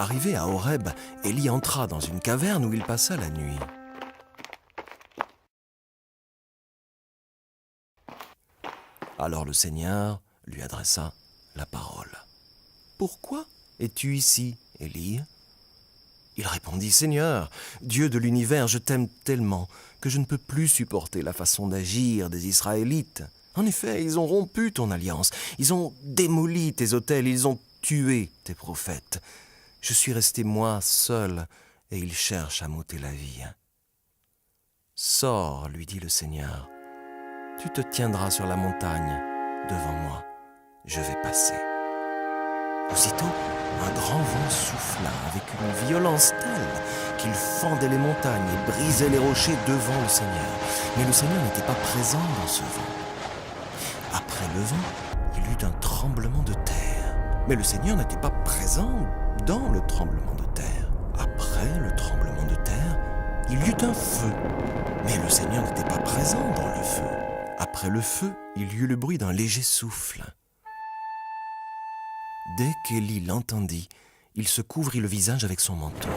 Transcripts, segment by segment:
Arrivé à Horeb, Élie entra dans une caverne où il passa la nuit. Alors le Seigneur lui adressa la parole. « Pourquoi es-tu ici, Élie ?» Il répondit, « Seigneur, Dieu de l'univers, je t'aime tellement que je ne peux plus supporter la façon d'agir des Israélites. En effet, ils ont rompu ton alliance, ils ont démoli tes autels, ils ont tué tes prophètes. Je suis resté moi seul et ils cherchent à m'ôter la vie. » « Sors, lui dit le Seigneur, tu te tiendras sur la montagne devant moi, je vais passer. » Aussitôt, un grand vent souffla avec une violence telle qu'il fendait les montagnes et brisait les rochers devant le Seigneur. Mais le Seigneur n'était pas présent dans ce vent. Après le vent, il y eut un tremblement de terre. Mais le Seigneur n'était pas présent dans le tremblement de terre. Après le tremblement de terre, il y eut un feu. Mais le Seigneur n'était pas présent dans le feu. Après le feu, il y eut le bruit d'un léger souffle. Dès qu'Élie l'entendit, il se couvrit le visage avec son manteau.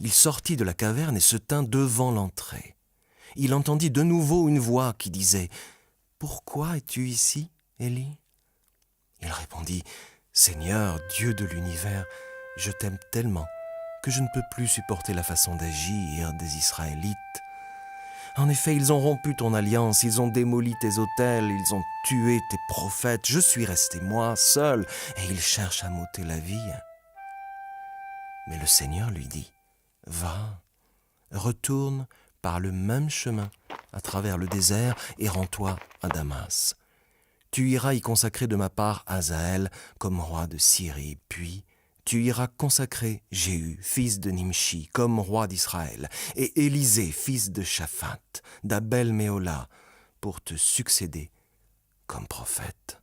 Il sortit de la caverne et se tint devant l'entrée. Il entendit de nouveau une voix qui disait « Pourquoi es-tu ici, Élie ?» Il répondit « Seigneur, Dieu de l'univers, je t'aime tellement que je ne peux plus supporter la façon d'agir des Israélites. En effet, ils ont rompu ton alliance, ils ont démoli tes autels, ils ont tué tes prophètes. Je suis resté moi seul et ils cherchent à m'ôter la vie. » Mais le Seigneur lui dit, « Va, retourne par le même chemin à travers le désert et rends-toi à Damas. Tu iras y consacrer de ma part Hazaël comme roi de Syrie, puis tu iras consacrer Jéhu, fils de Nimshi, comme roi d'Israël, et Élisée, fils de Shaphat, d'Abel-Méhola, pour te succéder comme prophète. »